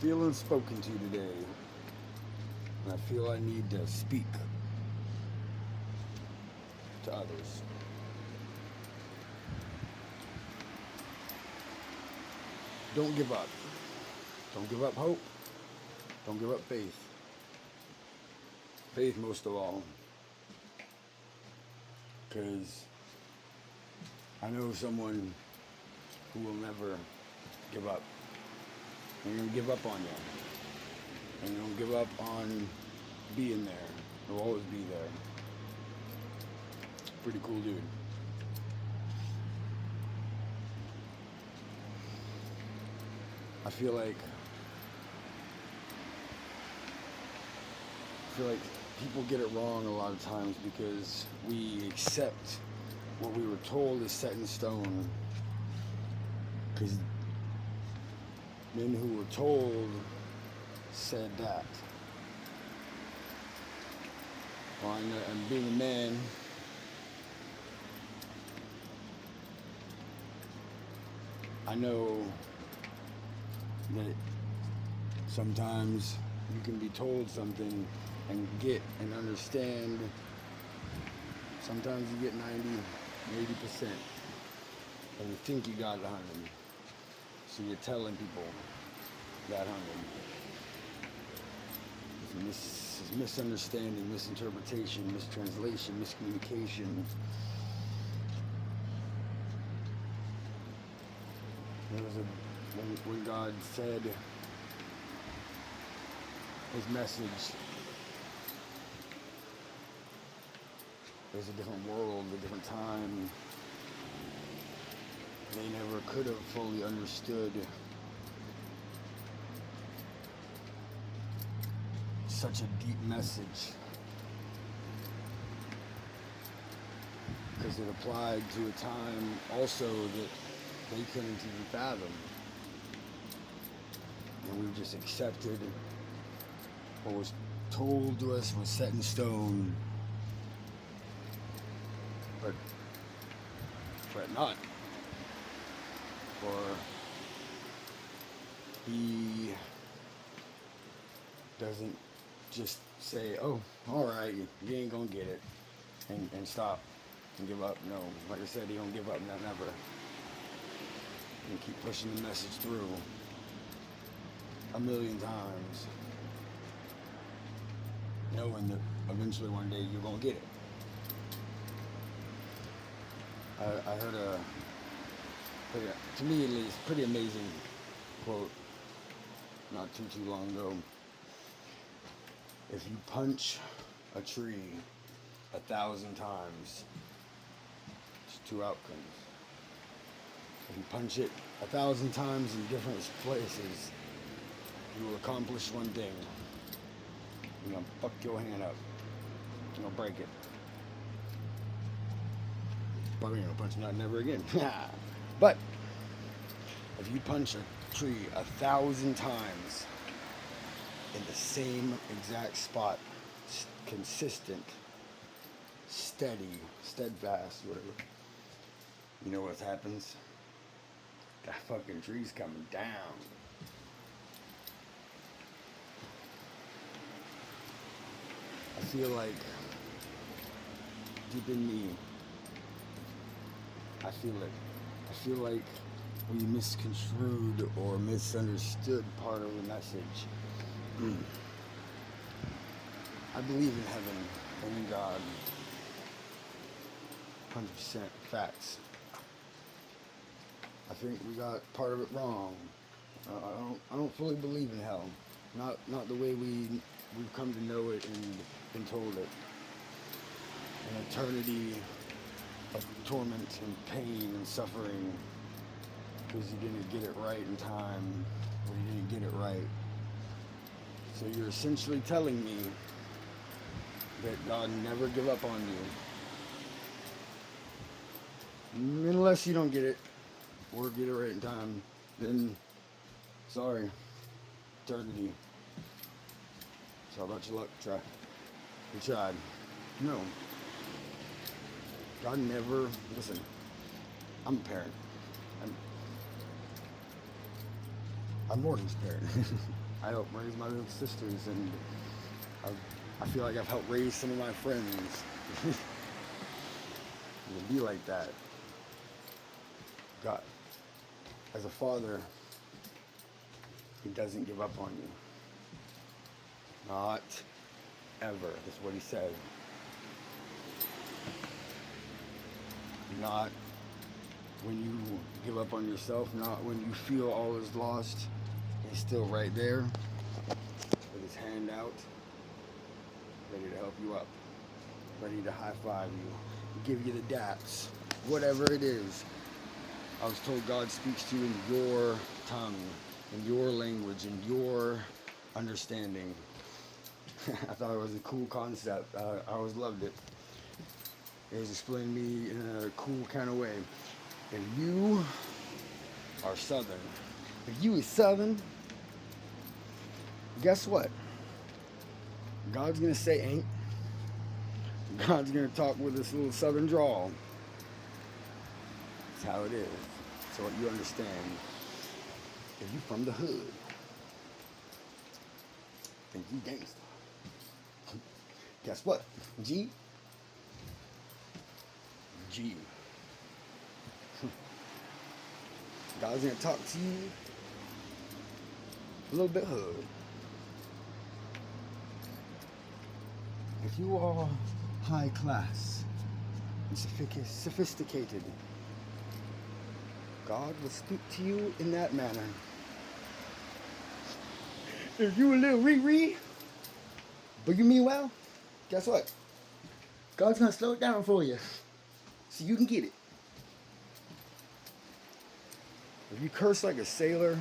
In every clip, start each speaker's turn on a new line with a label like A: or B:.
A: feeling spoken to today, and I feel I need to speak to others. Don't give up. Don't give up hope. Don't give up faith. Faith most of all. Because I know someone who will never give up. They're going to give up on you. And don't give up on being there. They'll always be there. Pretty cool dude. I feel like people get it wrong a lot of times because we accept what we were told is set in stone. Because men who were told said that. Well, and being a man, I know that sometimes you can be told something and get and understand. Sometimes you get 90, 80%, and you think you got 100. So you're telling people that 100. This is misunderstanding, misinterpretation, mistranslation, miscommunication. There was when God said his message, there's a different world, a different time. They never could have fully understood such a deep message because it applied to a time also that they couldn't even fathom. And we just accepted what was told to us was set in stone, but not. For he doesn't just say, oh, all right, you ain't gonna get it, and stop and give up. No, like I said, he don't give up, never. And keep pushing the message through a million times, knowing that eventually one day you're gonna get it. I heard to me at least, pretty amazing quote not too long ago. If you punch a tree 1,000 times, it's two outcomes. If you punch it 1,000 times in different places, you will accomplish one thing. You're gonna fuck your hand up. You're gonna break it. Probably ain't gonna punch nothing ever again. But if you punch a tree 1,000 times in the same exact spot, consistent, steady, steadfast, whatever, you know what happens? That fucking tree's coming down. I feel like deep in me, I feel like we misconstrued or misunderstood part of the message. I believe in heaven and in God. 100% facts. I think we got part of it wrong. I don't fully believe in hell. Not the way we've come to know it and been told it. An eternity of torment and pain and suffering because you didn't get it right in time, or you didn't get it right. So you're essentially telling me that God never give up on you. Unless you don't get it, or get it right in time, then, sorry, eternity. It's all about your luck. You tried. No. God never, listen, I'm a parent. I'm Morgan's parent. I help raise my little sisters, and I feel like I've helped raise some of my friends. And be like that. God, as a father, he doesn't give up on you. Not ever. That's what he said. Not when you give up on yourself, not when you feel all is lost. He's still right there with his hand out, ready to help you up, ready to high five you, give you the daps, whatever it is. I was told God speaks to you in your tongue, in your language, in your understanding. I thought it was a cool concept. I always loved it. It was explained to me in a cool kind of way. If you are Southern, if you is Southern, guess what? God's going to say ain't. God's going to talk with this little Southern drawl. That's how it is. So what you understand, if you from the hood, think you gangster. Guess what? G. God's going to talk to you a little bit hood. If you are high class and sophisticated, God will speak to you in that manner. If you a little ree-ree, but you mean well, guess what? God's going to slow it down for you so you can get it. If you curse like a sailor,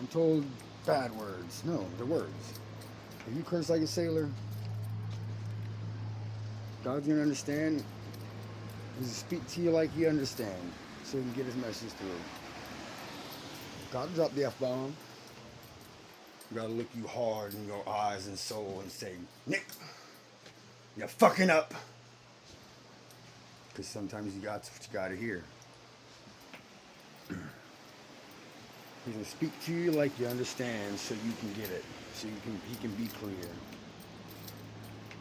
A: I'm told bad words. No, the words. If you curse like a sailor, God's going to understand. He's going to speak to you like you understand so he can get his message through. God will drop the F-bomb. You gotta look you hard in your eyes and soul and say, Nick, you're fucking up. Because sometimes you got what you gotta hear. He's gonna speak to you like you understand so you can get it. So he can be clear.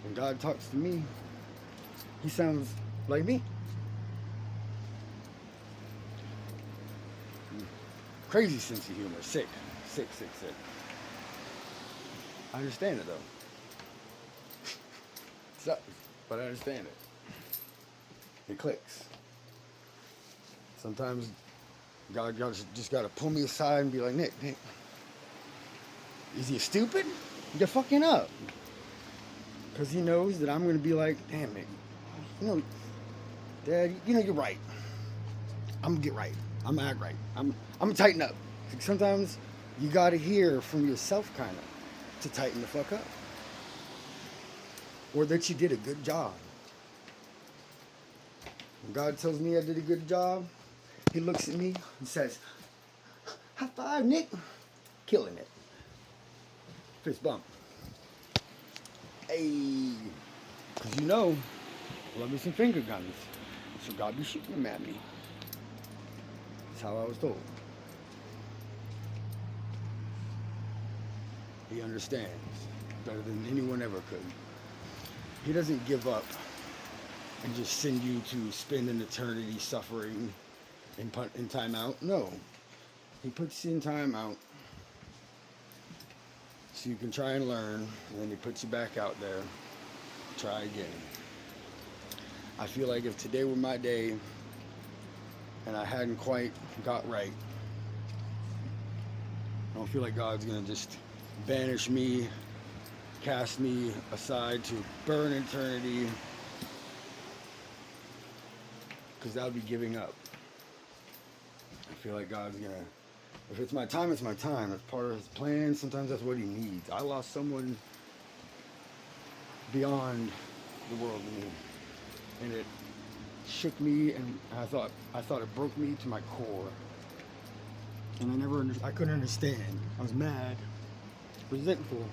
A: When God talks to me, he sounds like me. Crazy sense of humor. Sick. I understand it though. It sucks, but I understand it. It clicks. Sometimes God just gotta pull me aside and be like, Nick, is he stupid? You're fucking up. Because he knows that I'm gonna be like, damn Nick, Dad, you're right. I'm gonna get right. I'm gonna act right. I'm gonna tighten up. Sometimes you gotta hear from yourself kind of to tighten the fuck up. Or that you did a good job. When God tells me I did a good job, he looks at me and says, high five, Nick. Killing it. Fist bump. Hey. Because love me some finger guns. So God be shooting them at me. That's how I was told. He understands better than anyone ever could. He doesn't give up and just send you to spend an eternity suffering in time out. No. He puts you in time out so you can try and learn, and then he puts you back out there. Try again. I feel like if today were my day and I hadn't quite got right, I don't feel like God's going to just banish me, cast me aside to burn eternity, because that would be giving up. I feel like God's going to, if it's my time, it's my time. It's part of his plan. Sometimes that's what he needs. I lost someone beyond the world to me, and it shook me, and I thought it broke me to my core. And I couldn't understand. I was mad, resentful.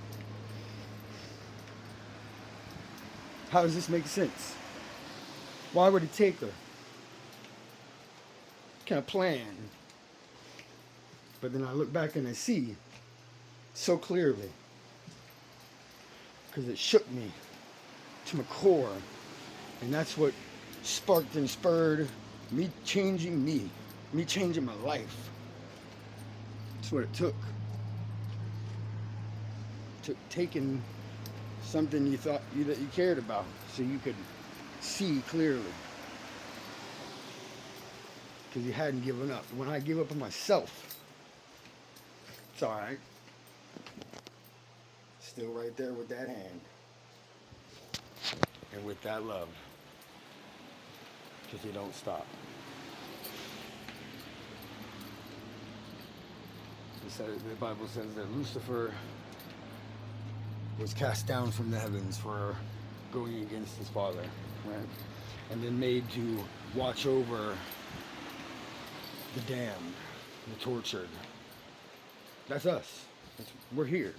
A: How does this make sense? Why would it take her? kind of plan. But then I look back and I see so clearly, because it shook me to my core. And that's what sparked and spurred me changing me changing my life. That's what it took. It took taking something you thought that you cared about so you could see clearly. Because you hadn't given up. When I give up on myself, it's alright. Still right there with that hand. And with that love. Because you don't stop. The Bible says that Lucifer was cast down from the heavens for going against his father, right? And then made to watch over the damned, the tortured. That's us. We're here.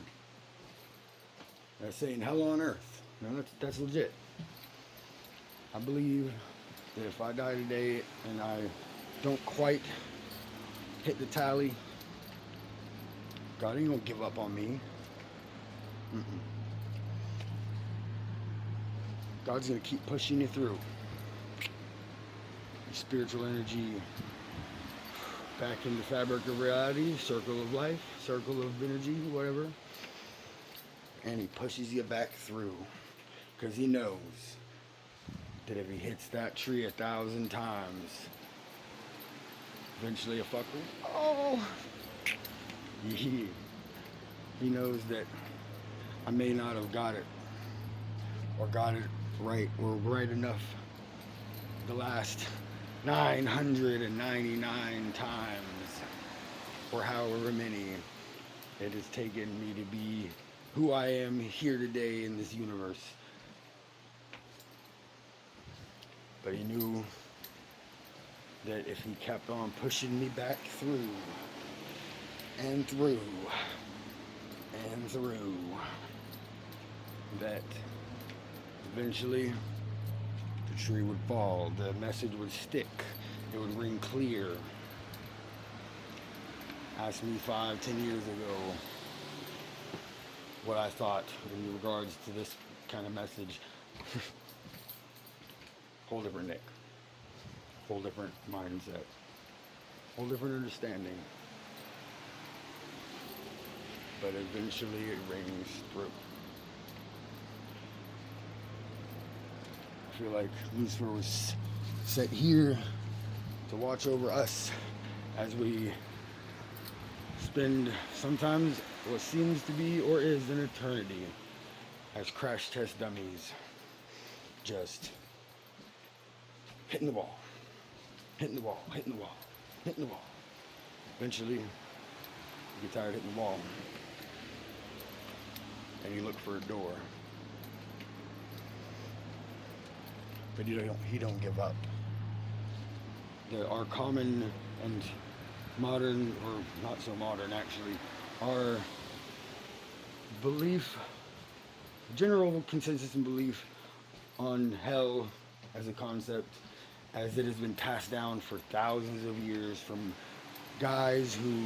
A: That's saying hell on earth. No, that's legit. I believe that if I die today and I don't quite hit the tally, God ain't gonna give up on me. God's gonna keep pushing you through. Your spiritual energy back in the fabric of reality, circle of life, circle of energy, whatever. And he pushes you back through. Because he knows that if he hits that tree 1,000 times, eventually a fucker, he knows that I may not have got it, or got it right, or right enough the last 999 times, or however many it has taken me to be who I am here today in this universe. But he knew that if he kept on pushing me back through, and through, and through, that eventually the tree would fall, the message would stick, it would ring clear. Ask me 5-10 years ago what I thought in regards to this kind of message. Whole different Nick, whole different mindset, whole different understanding. But eventually it rings through. I feel like Lucifer was set here to watch over us as we spend sometimes what seems to be or is an eternity as crash test dummies, just hitting the wall, hitting the wall, hitting the wall, hitting the wall. Eventually, you get tired of hitting the wall, and you look for a door. But he don't give up. Our common and modern, or not so modern actually, our belief, general consensus and belief on hell as a concept, as it has been passed down for thousands of years from guys who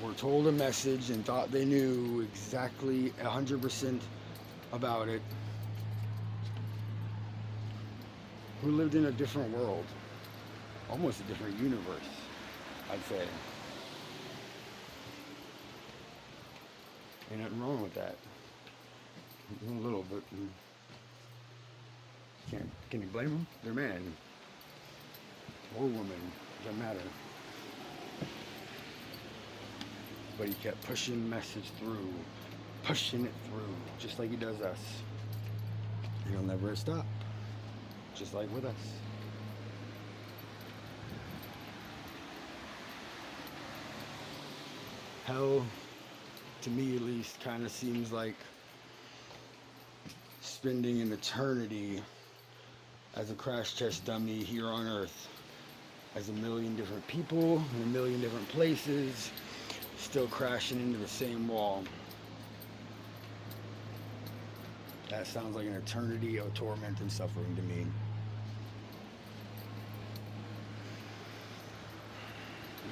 A: were told a message and thought they knew exactly 100% about it, who lived in a different world, almost a different universe, I'd say. Ain't nothing wrong with that. A little bit. Can you blame them? They're man or woman, doesn't matter. But he kept pushing the message through, pushing it through, just like he does us. And he'll never stop, just like with us. Hell, to me at least, kind of seems like spending an eternity as a crash test dummy here on Earth, as a million different people in a million different places, still crashing into the same wall. That sounds like an eternity of torment and suffering to me.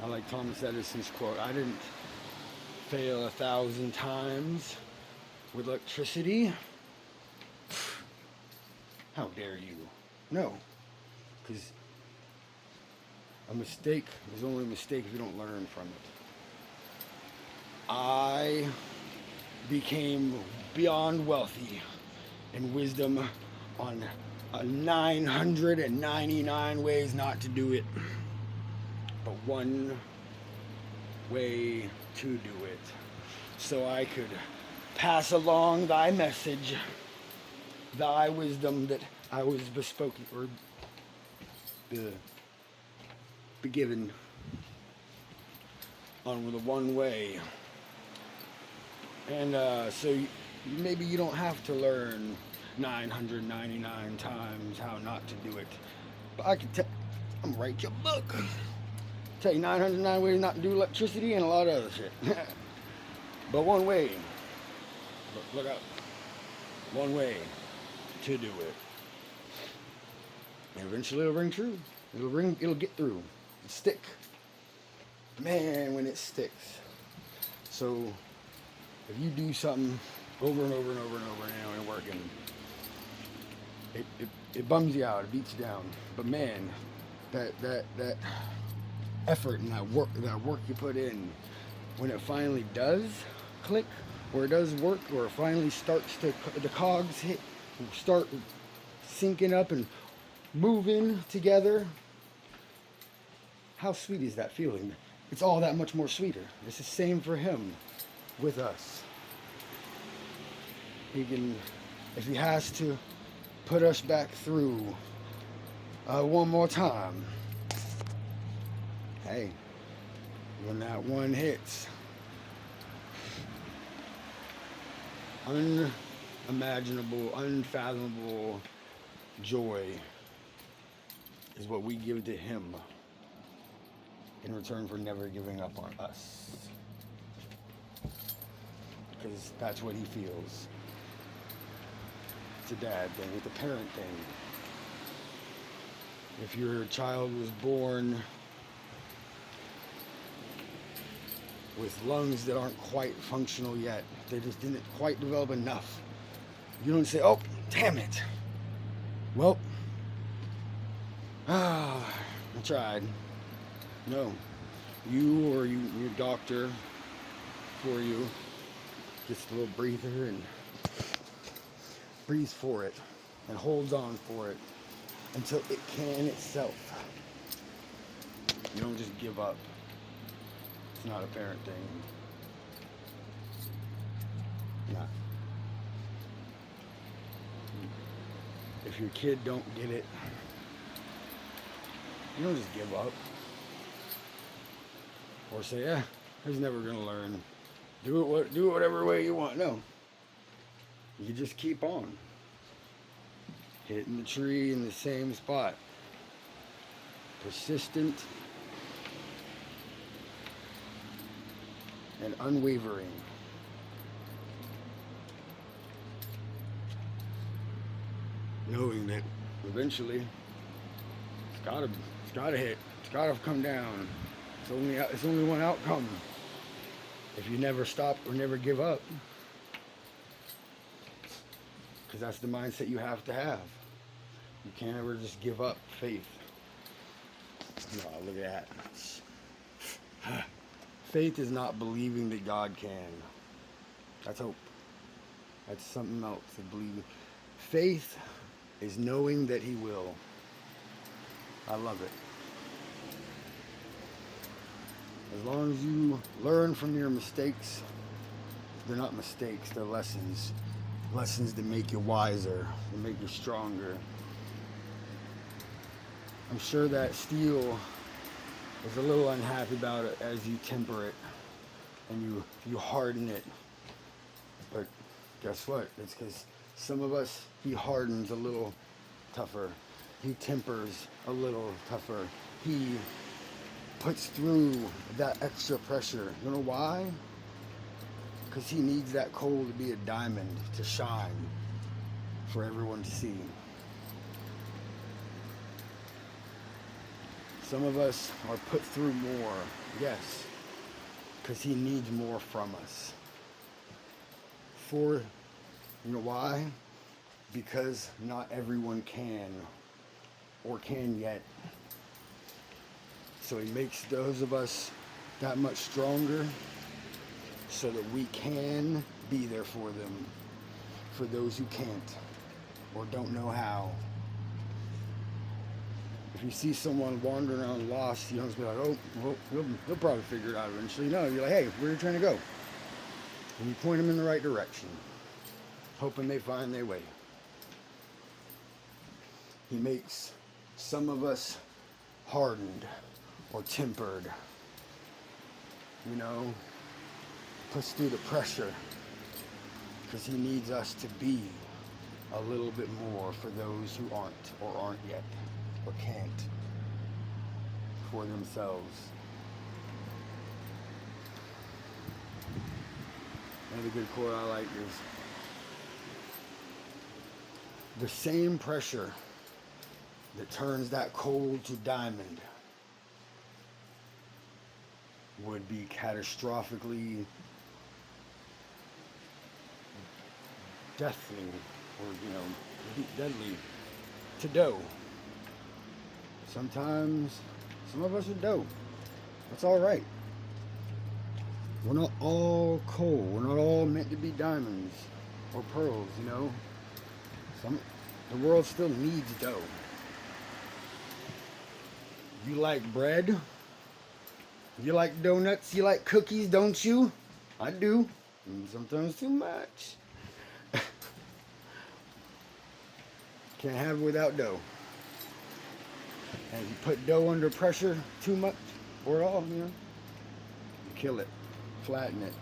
A: I like Thomas Edison's quote, I didn't fail 1,000 times with electricity. How dare you? No, because a mistake is only a mistake if you don't learn from it. I became beyond wealthy in wisdom on 999 ways not to do it, but one way to do it, so I could pass along thy message, thy wisdom that I was bespoken or be given on the one way. And so maybe you don't have to learn 999 times how not to do it, but I can I'm gonna write your book. Tell you 909 ways not to do electricity and a lot of other shit. But one way, look up, one way to do it. And eventually it'll ring true. It'll get through. It'll stick. Man, when it sticks. So if you do something over and over and over and over and it ain't working, it bums you out, it beats you down. But man, that effort and that work you put in, when it finally does click, or it does work, or it finally starts to, the cogs start syncing up and moving together, how sweet is that feeling? It's all that much more sweeter. It's the same for him with us. He can, if he has to put us back through one more time, hey, when that one hits, unimaginable, unfathomable joy is what we give to him in return for never giving up on us. Because that's what he feels. It's a dad thing, it's a parent thing. If your child was born with lungs that aren't quite functional yet, they just didn't quite develop enough, you don't say, oh, damn it. Well, I tried. No. You or your doctor for you gets a little breather and breathes for it and holds on for it until it can itself. You don't just give up. It's not a parent thing. Not. If your kid don't get it, you don't just give up. Or say, yeah, he's never gonna learn. Do it whatever way you want. No. You just keep on. Hitting the tree in the same spot. Persistent and unwavering. Knowing that eventually it's gotta hit. It's gotta come down. It's only one outcome. If you never stop or never give up. Because that's the mindset you have to have. You can't ever just give up faith. No, look at that. Faith is not believing that God can. That's hope. That's something else to believe. Faith is knowing that he will. I love it. As long as you learn from your mistakes, they're not mistakes, they're lessons. Lessons that make you wiser, that make you stronger. I'm sure that steel is a little unhappy about it as you temper it and you harden it. But guess what? It's because some of us, he hardens a little tougher. He tempers a little tougher. He puts through that extra pressure. You know why? Because he needs that coal to be a diamond, to shine for everyone to see. Some of us are put through more Yes, because he needs more from us. For, you know why? Because not everyone can or can yet. So he makes those of us that much stronger so that we can be there for them, for those who can't or don't know how. If you see someone wandering around lost, you don't just be like, oh, well, he'll probably figure it out eventually. No, you're like, hey, where are you trying to go? And you point them in the right direction, hoping they find their way. He makes some of us hardened or tempered, you know, puts through the pressure because he needs us to be a little bit more for those who aren't yet or can't for themselves. Another good quote I like is, the same pressure that turns that coal to diamond would be catastrophically deathly or, deadly to dough. Sometimes some of us are dough. That's all right. We're not all coal. We're not all meant to be diamonds or pearls, you know. The world still needs dough. You like bread? You like donuts? You like cookies, don't you? I do. And sometimes too much. Can't have it without dough. And if you put dough under pressure too much or at all, you kill it, flatten it.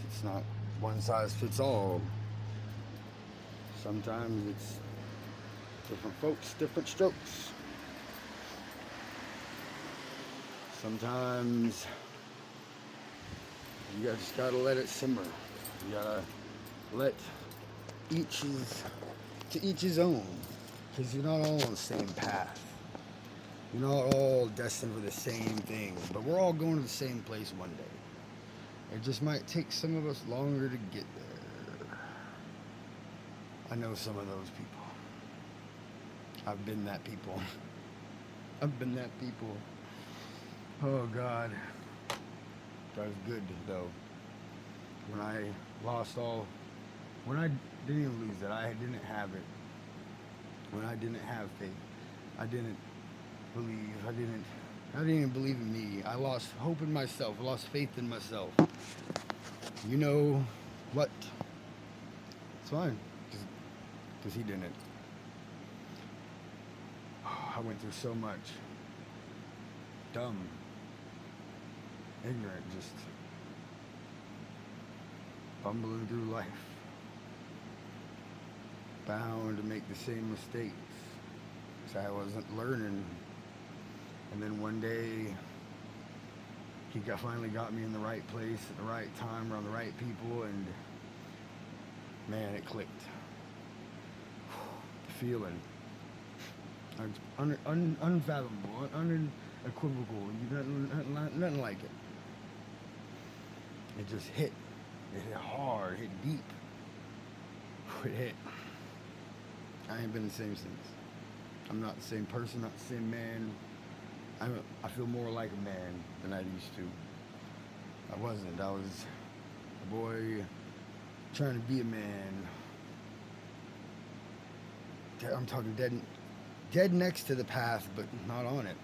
A: It's not one size fits all. Sometimes it's different folks, different strokes. Sometimes you just gotta let it simmer. You gotta let to each his own, because you're not all on the same path. You're not all destined for the same thing, but we're all going to the same place one day. It just might take some of us longer to get there. I know some of those people. I've been that people. I've been that people. Oh God. That was good though. When I didn't even lose it, I didn't have it. When I didn't have faith, I didn't believe, I didn't even believe in me. I lost hope in myself, I lost faith in myself. You know what? It's fine, because he didn't. I went through so much. Dumb. Ignorant, just bumbling through life. Bound to make the same mistakes. So I wasn't learning. And then one day, he finally got me in the right place at the right time, around the right people, and man, it clicked. The feeling. Unfathomable, unequivocal, nothing like it. It just hit. It hit hard, hit deep. It hit. I ain't been the same since. I'm not the same person, not the same man. I feel more like a man than I used to. I wasn't. I was a boy trying to be a man. I'm talking dead next to the path, but not on it.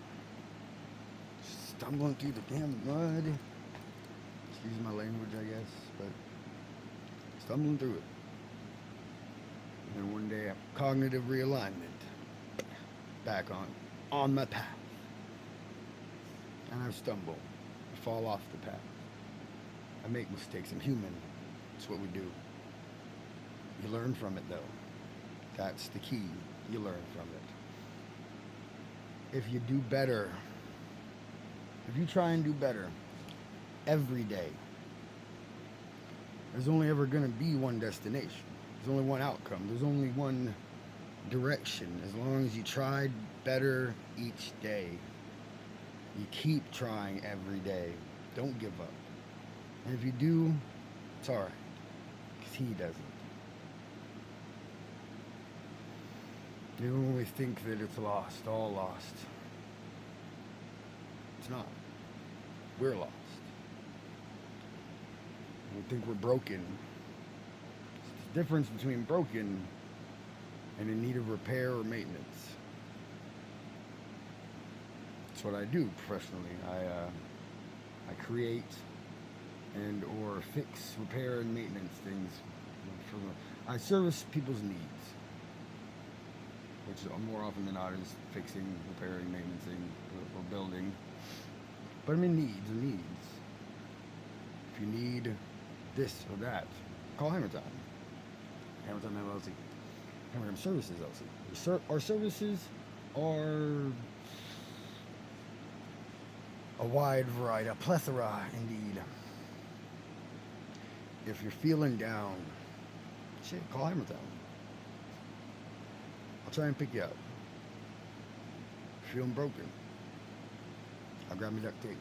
A: Stumbling through the damn mud. Excuse my language, I guess, but stumbling through it. And then one day, cognitive realignment. Back on my path. And I stumble. I fall off the path. I make mistakes. I'm human. That's what we do. You learn from it, though. That's the key. You learn from it. If you do better, if you try and do better every day, there's only ever going to be one destination. There's only one outcome. There's only one direction. As long as you tried better each day, You keep trying every day. Don't give up. And if you do, it's alright. Because he doesn't. Even when we think that it's lost, all lost, it's not. We're lost. We think we're broken. It's the difference between broken and in need of repair or maintenance. That's what I do professionally. I create and or fix, repair, and maintenance things. I service people's needs, which more often than not is fixing, repairing, maintaining, or building. But I mean needs. If you need this or that, call Hammer Time. Hammer Time LLC. Hammer Time Services LLC. Our services are a wide variety, a plethora indeed. If you're feeling down, shit, call Hammer Time. I'll try and pick you up. Feeling broken, I'll grab me duct tape.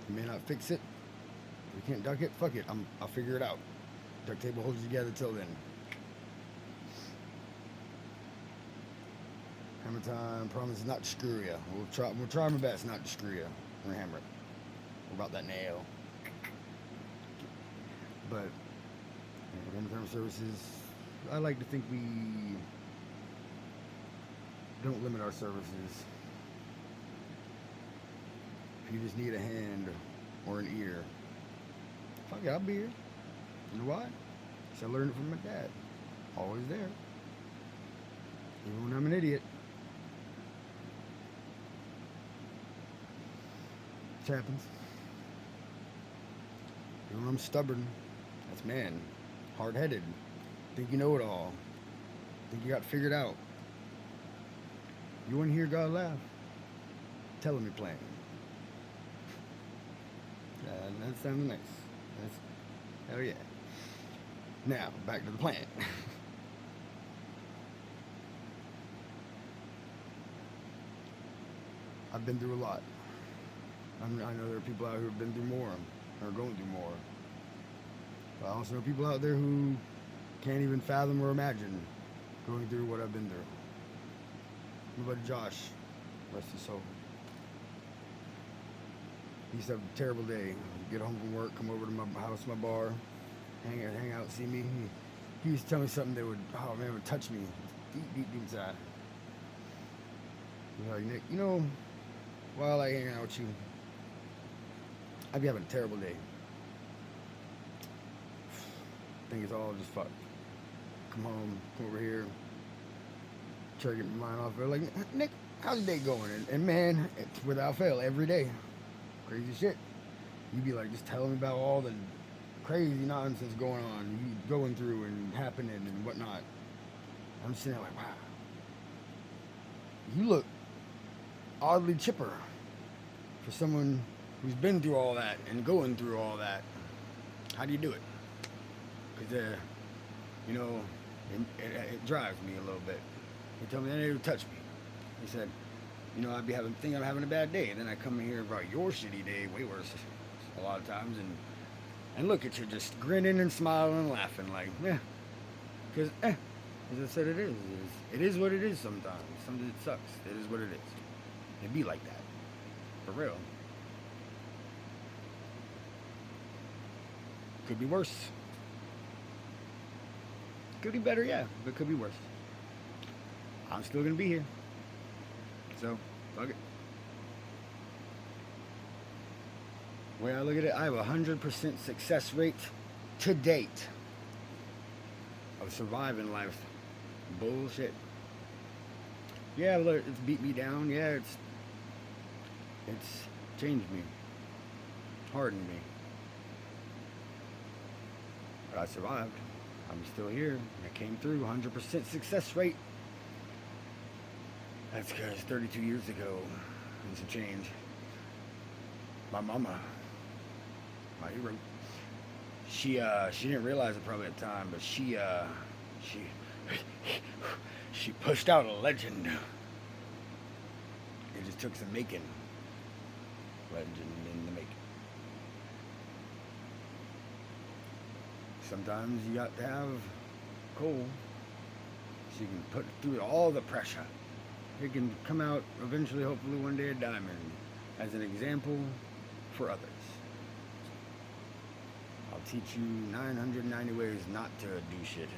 A: You may not fix it. If you can't duck it, fuck it. I'll figure it out. Duct tape will hold you together till then. Hammer Time promises not to screw you. We'll try my best not to screw you. We're gonna hammer it. What about that nail? But Hammer Time Services, I like to think we don't limit our services. If you just need a hand or an ear, fuck it, I'll be here. You know why? Because I learned it from my dad. Always there. Even when I'm an idiot. It happens. Even when I'm stubborn. That's man. Hard-headed. Think you know it all. Think you got it figured out. You want to hear God laugh? Tell him you're playing. That sounds nice. Hell yeah. Now, back to the plan. I've been through a lot. I know there are people out here who have been through more, or are going through more. But I also know people out there who can't even fathom or imagine going through what I've been through. My buddy Josh, rest his soul. He used to have a terrible day. Get home from work, come over to my house, my bar, hang out, see me. He used to tell me something that would, oh man, would touch me deep inside. He was like, Nick, you know, while I hang out with you, I'd be having a terrible day. Think it's all just fucked. Come home, come over here, try to get my mind off of it. Like, Nick, how's your day going? And man, it's without fail, every day. Crazy shit. You'd be like, just telling me about all the crazy nonsense going on, you going through and happening and whatnot. I'm sitting there like, wow. You look oddly chipper for someone who's been through all that and going through all that. How do you do it? Because, you know, it drives me a little bit. He told me that it would touch me. He said, you know, I'm having a bad day. And then I come in here about your shitty day, way worse a lot of times, and look at you just grinning and smiling and laughing like, yeah. Because, as I said, it is what it is sometimes. Sometimes it sucks. It is what it is. It'd be like that. For real. Could be worse. Could be better, yeah, but could be worse. I'm still gonna be here. So, fuck it. The way I look at it, I have a 100% success rate to date of surviving life. Bullshit. Yeah, look, it's beat me down. Yeah, it's changed me, hardened me. But I survived. I'm still here. I came through. 100% success rate. That's because 32 years ago, and some change, my mama, my hero, she didn't realize it probably at the time, but she pushed out a legend. It just took some making. legend in the making. Sometimes you got to have coal so you can put through all the pressure. It can come out eventually, hopefully one day, a diamond as an example for others. I'll teach you 990 ways not to do shit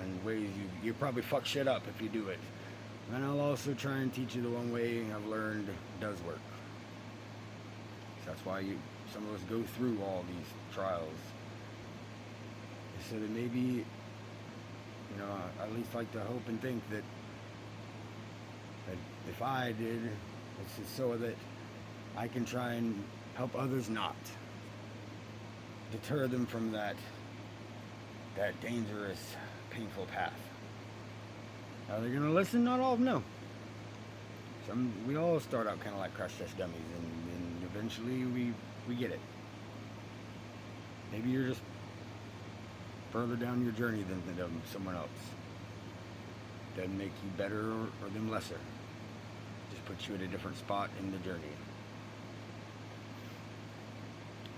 A: and ways you probably fuck shit up if you do it. And I'll also try and teach you the one way I've learned does work. So that's why some of us go through all these trials. So that maybe, I at least like to hope and think that if I did, it's just so that I can try and help others not. Deter them from that dangerous, painful path. Are they gonna listen? Not all of them, no. We all start out kind of like crash test dummies, and eventually we get it. Maybe you're just further down your journey than someone else. Doesn't make you better or them lesser. Just puts you at a different spot in the journey.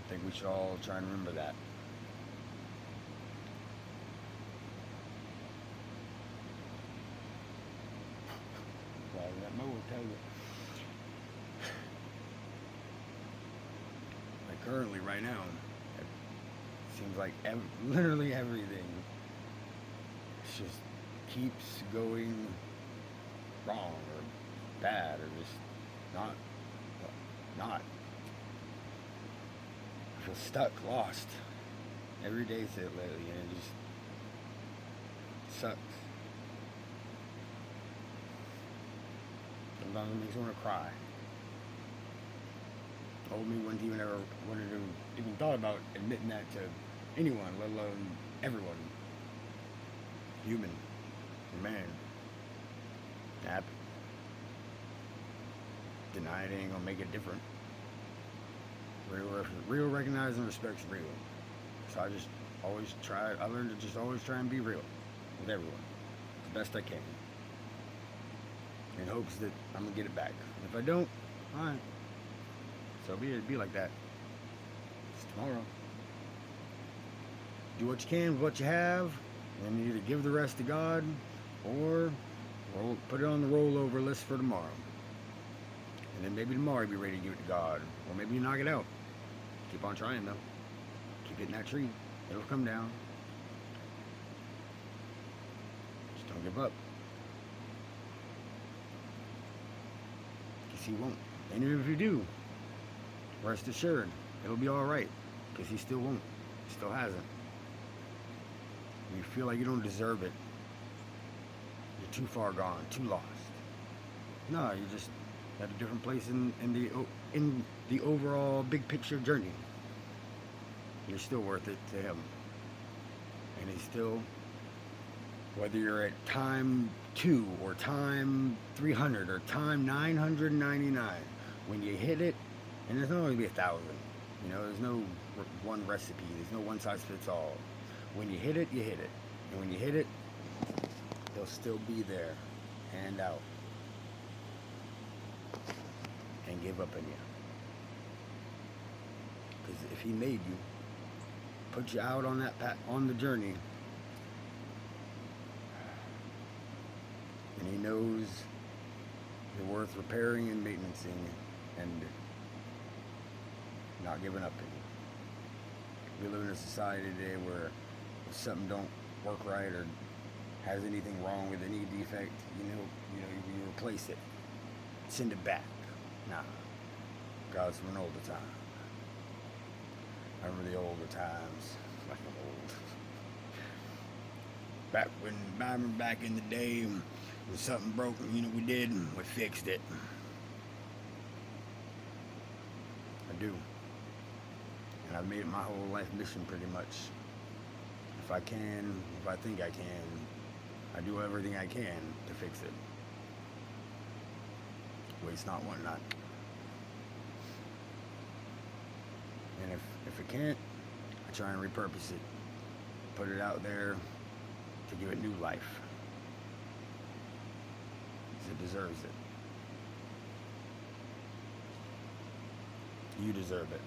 A: I think we should all try and remember that. Well, that Mo will tell you. Like currently, right now, it seems like literally everything just keeps going wrong or bad or just not. I feel stuck, lost. Every day lately, and it just sucks. Sometimes it makes me want to cry. Old me wouldn't even thought about admitting that to anyone, let alone everyone. Human, man. Happy. Deny it ain't gonna make it different. Real recognize and respect's real. So I just always try. I learned to just always try and be real with everyone, the best I can, in hopes that I'm gonna get it back. If I don't, all right. So be like that. It's tomorrow. Do what you can with what you have, and either give the rest to God, or put it on the rollover list for tomorrow. And then maybe tomorrow you'll be ready to give it to God, or maybe you knock it out. Keep on trying though. Keep hitting that tree. It'll come down. Just don't give up. Because He won't. And even if you do, rest assured, it'll be alright. Because He still won't. He still hasn't. You feel like you don't deserve it. You're too far gone, too lost. No, you're just at a different place in the overall big picture journey. You're still worth it to Him. And He's still, whether you're at time 2 or time 300 or time 999, when you hit it, and there's not going to be 1,000, there's no one recipe, there's no one size fits all. When you hit it, you hit it. And when you hit it, they'll still be there, hand out, and give up on you. Because if He made you, put you out on that on the journey, and He knows you're worth repairing and maintaining and not giving up on you. We live in a society today where if something don't work right or has anything wrong with any defect, you replace it, send it back. Nah, God's from an older time. I remember the older times, like I'm old. Back in the day, when something broke, we fixed it. I do. And I've made it my whole life mission pretty much. If I think I can, I do everything I can to fix it. Waste not, want not. And if I can't, I try and repurpose it. Put it out there to give it new life. Because it deserves it. You deserve it.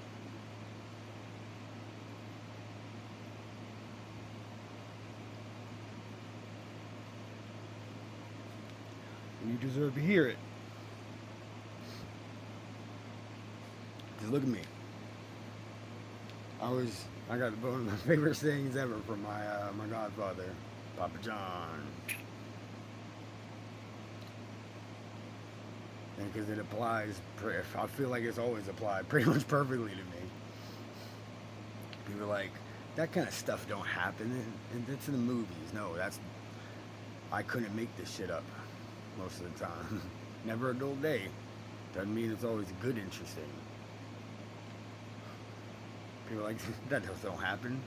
A: You deserve to hear it. Cause look at me. I got one of my favorite sayings ever from my godfather, Papa John. And because it applies, I feel like it's always applied pretty much perfectly to me. People are like, that kind of stuff don't happen, and it's in the movies. No, I couldn't make this shit up most of the time. Never a dull day. Doesn't mean it's always good, interesting. People are like, that just don't happen.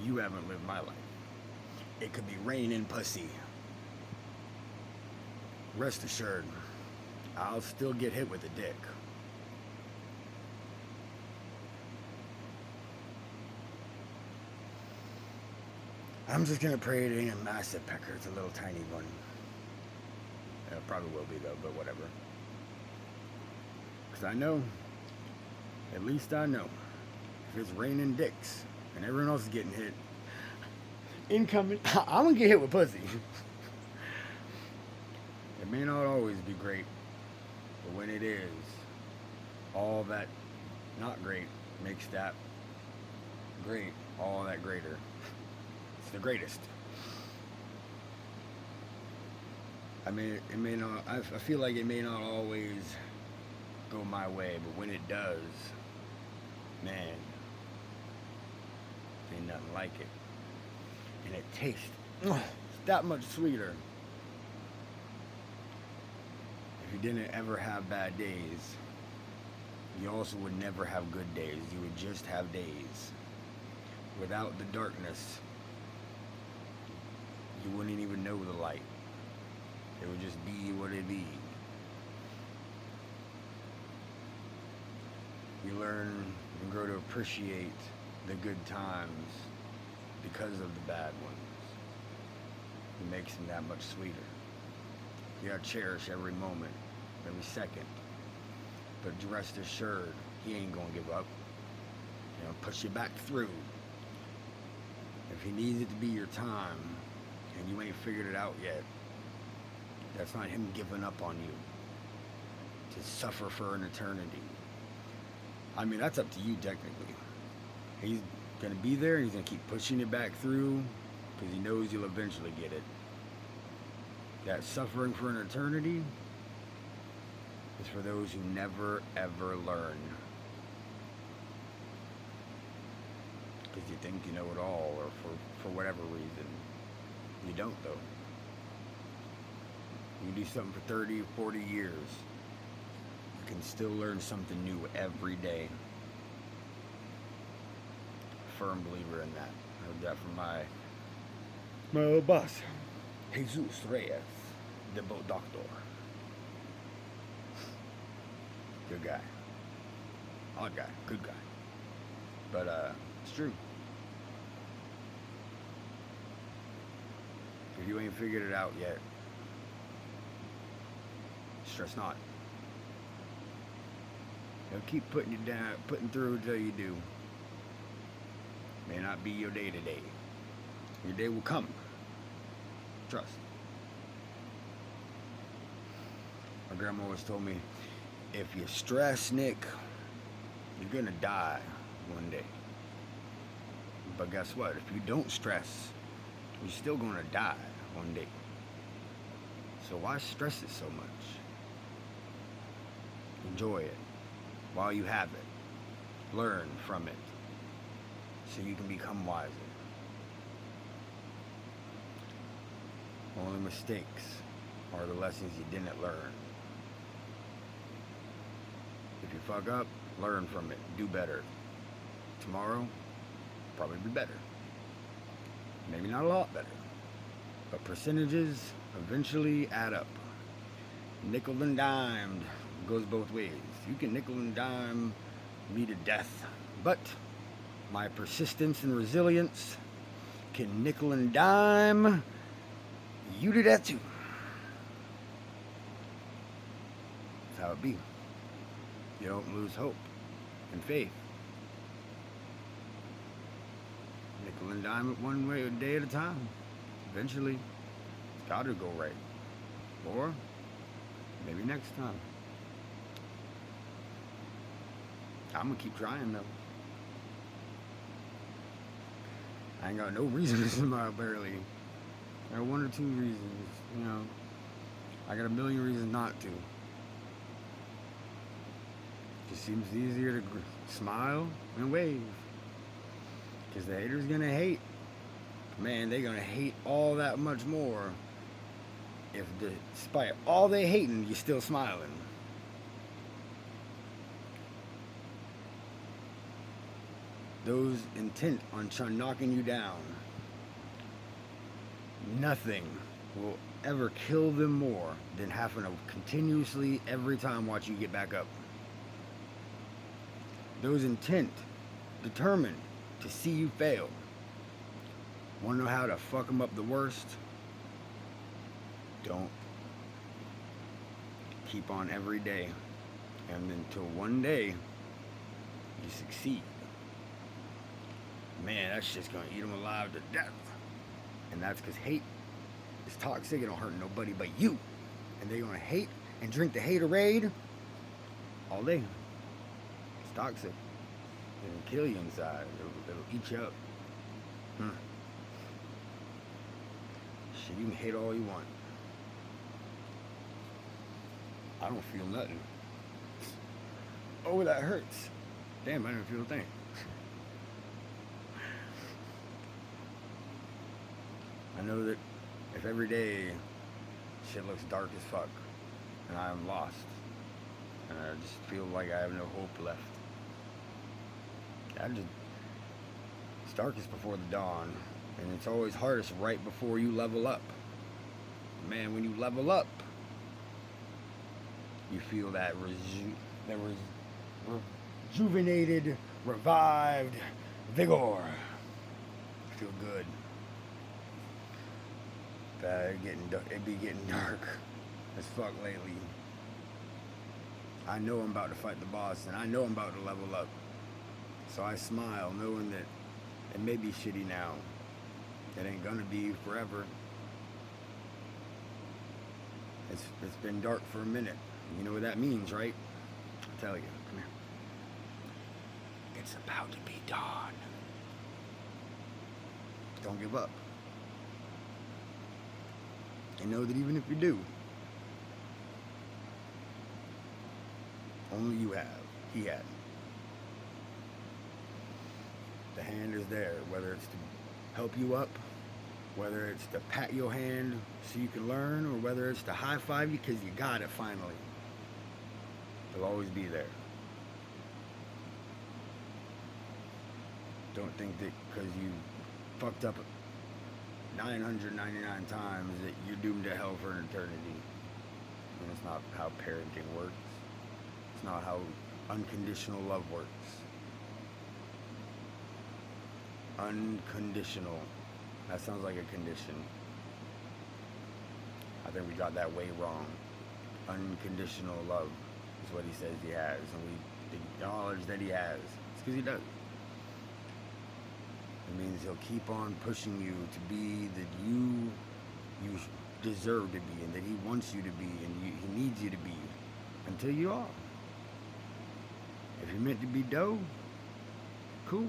A: You haven't lived my life. It could be raining pussy. Rest assured, I'll still get hit with a dick. I'm just gonna pray it ain't a massive pecker, it's a little tiny one. It probably will be though, but whatever. Because I know, at least I know, if it's raining dicks and everyone else is getting hit, incoming, I'm gonna get hit with pussy. It may not always be great, but when it is, all that not great makes that great all that greater. It's the greatest. I mean, it may not, I feel like it may not always go my way, but when it does, man, ain't nothing like it. And it tastes that much sweeter. If you didn't ever have bad days, you also would never have good days. You would just have days. Without the darkness, you wouldn't even know the light. It would just be what it be. You learn and grow to appreciate the good times because of the bad ones. It makes them that much sweeter. You gotta cherish every moment, every second. But rest assured, he ain't gonna give up. You know, push you back through. If he needs it to be your time, and you ain't figured it out yet, that's not him giving up on you. To suffer for an eternity. I mean, that's up to you technically. He's gonna be there, and he's gonna keep pushing it back through, because he knows you'll eventually get it. That suffering for an eternity is for those who never ever learn. Because you think you know it all, or for whatever reason. You don't though. You do something for 30 or 40 years, you can still learn something new every day. Firm believer in that. I heard that from my old boss. Jesus Reyes, the boat doctor. Good guy. Odd guy. Good guy. But, it's true. If you ain't figured it out yet, stress not. They'll keep putting you down, putting through until you do. May not be your day today. Your day will come. Trust. My grandma always told me, if you stress, Nick, you're gonna die one day. But guess what? If you don't stress, you're still gonna die one day. So why stress it so much? Enjoy it while you have it. Learn from it so you can become wiser. Only mistakes are the lessons you didn't learn. If you fuck up, learn from it. Do better. Tomorrow, probably be better. Maybe not a lot better. But percentages eventually add up. Nickel and dimed goes both ways. You can nickel and dime me to death, but my persistence and resilience can nickel and dime you to death too. That's how it be. You don't lose hope and faith. Nickel and dime it one way a day at a time. Eventually, it's got to go right. Or maybe next time. I'm gonna keep trying though. I ain't got no reason to smile barely. I got one or two reasons, you know. I got a million reasons not to. Just seems easier to smile and wave. Because the hater's gonna hate. Man, they're gonna hate all that much more if despite all they hating, you're still smiling. Those intent on knocking you down, nothing will ever kill them more than having to continuously every time watch you get back up. Those intent, determined to see you fail. Want to know how to fuck them up the worst? Don't. Keep on every day. And until one day, you succeed. Man, that shit's gonna eat them alive to death. And that's because hate is toxic. It don't hurt nobody but you. And they're gonna hate and drink the haterade all day. It's toxic. It'll kill you inside. It'll eat you up. Shit, you can hate all you want. I don't feel nothing. Oh, that hurts. Damn, I didn't feel a thing. I know that if every day shit looks dark as fuck and I am lost and I just feel like I have no hope left, it's darkest before the dawn, and it's always hardest right before you level up. Man, when you level up, you feel that rejuvenated, revived vigor. Feel good. It be getting dark as fuck lately. I know I'm about to fight the boss, and I know I'm about to level up. So I smile, knowing that it may be shitty now. It ain't gonna be forever. It's been dark for a minute. You know what that means, right? I'll tell you. Come here. It's about to be dawn. Don't give up. And know that even if you do, only you have. He had. The hand is there, whether it's to help you up, whether it's to pat your hand so you can learn, or whether it's to high five you because you got it finally. It'll always be there. Don't think that because you fucked up 999 times that you're doomed to hell for an eternity. And it's not how parenting works. It's not how unconditional love works. Unconditional. That sounds like a condition. I think we got that way wrong. Unconditional love is what he says he has, and we acknowledge that he has. It's because he does. It means he'll keep on pushing you to be that you deserve to be, and that he wants you to be, and he needs you to be, until you are. If you're meant to be dough, cool.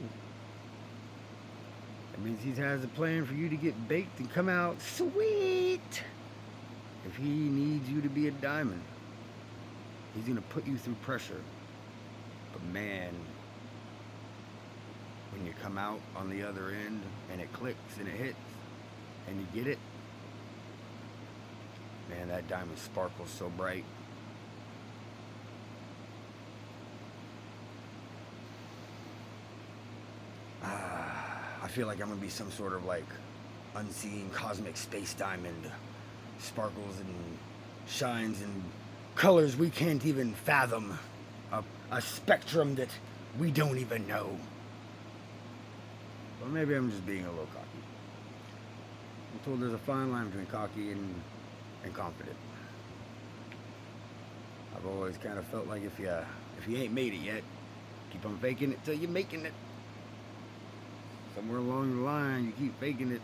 A: It means he has a plan for you to get baked and come out sweet. If he needs you to be a diamond, he's gonna put you through pressure. But man, when you come out on the other end and it clicks and it hits and you get it, man, that diamond sparkles so bright. I feel like I'm gonna be some sort of like unseen cosmic space diamond. Sparkles and shines in colors we can't even fathom. A spectrum that we don't even know. Or maybe I'm just being a little cocky. I'm told there's a fine line between cocky and confident. I've always kind of felt like if if you ain't made it yet, keep on faking it till you're making it. Somewhere along the line, you keep faking it,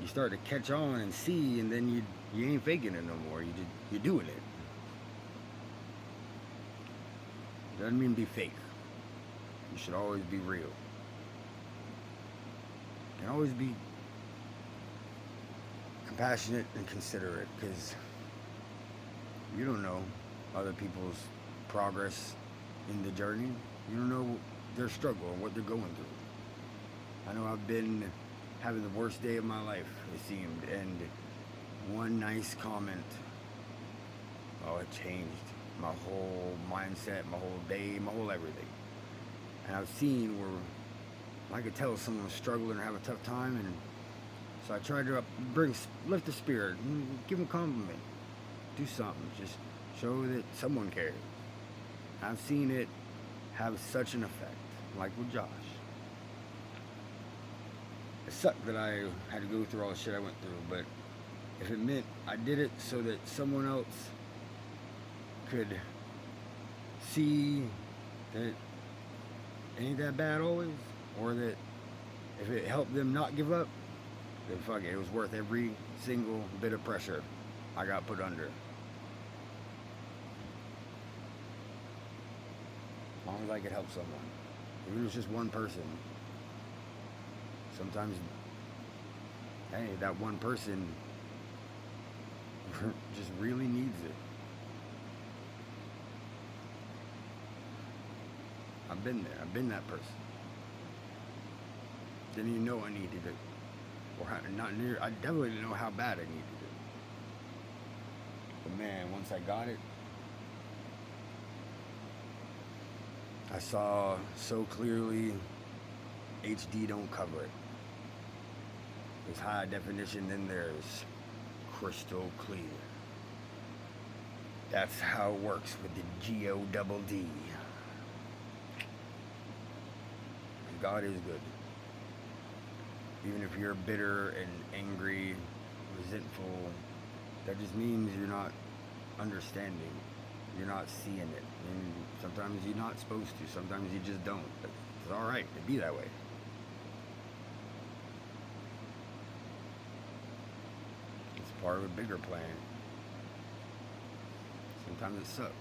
A: you start to catch on and see, and then you ain't faking it no more. You're doing it. Doesn't mean be fake. You should always be real. You can always be compassionate and considerate, because you don't know other people's progress in the journey. You don't know their struggle or what they're going through. I know I've been having the worst day of my life, it seemed, and one nice comment, oh, it changed my whole mindset, my whole day, my whole everything. And I've seen where I could tell someone was struggling or having a tough time, and so I tried to lift the spirit, give them a compliment, do something, just show that someone cares. I've seen it have such an effect, like with Josh. It sucked that I had to go through all the shit I went through, but if it meant I did it so that someone else could see that it ain't that bad always, or that if it helped them not give up, then fuck it, it was worth every single bit of pressure I got put under. As long as I could help someone, even if it's just one person. Sometimes, hey, that one person just really needs it. I've been there. I've been that person. Didn't even know I needed it, or not near. I definitely didn't know how bad I needed it. But man, once I got it, I saw so clearly. HD don't cover it. There's high definition, then there's crystal clear. That's how it works with the G-O-double-D. God is good. Even if you're bitter and angry, resentful, that just means you're not understanding. You're not seeing it. And sometimes you're not supposed to. Sometimes you just don't. But it's alright to be that way. It's part of a bigger plan. Sometimes it sucks.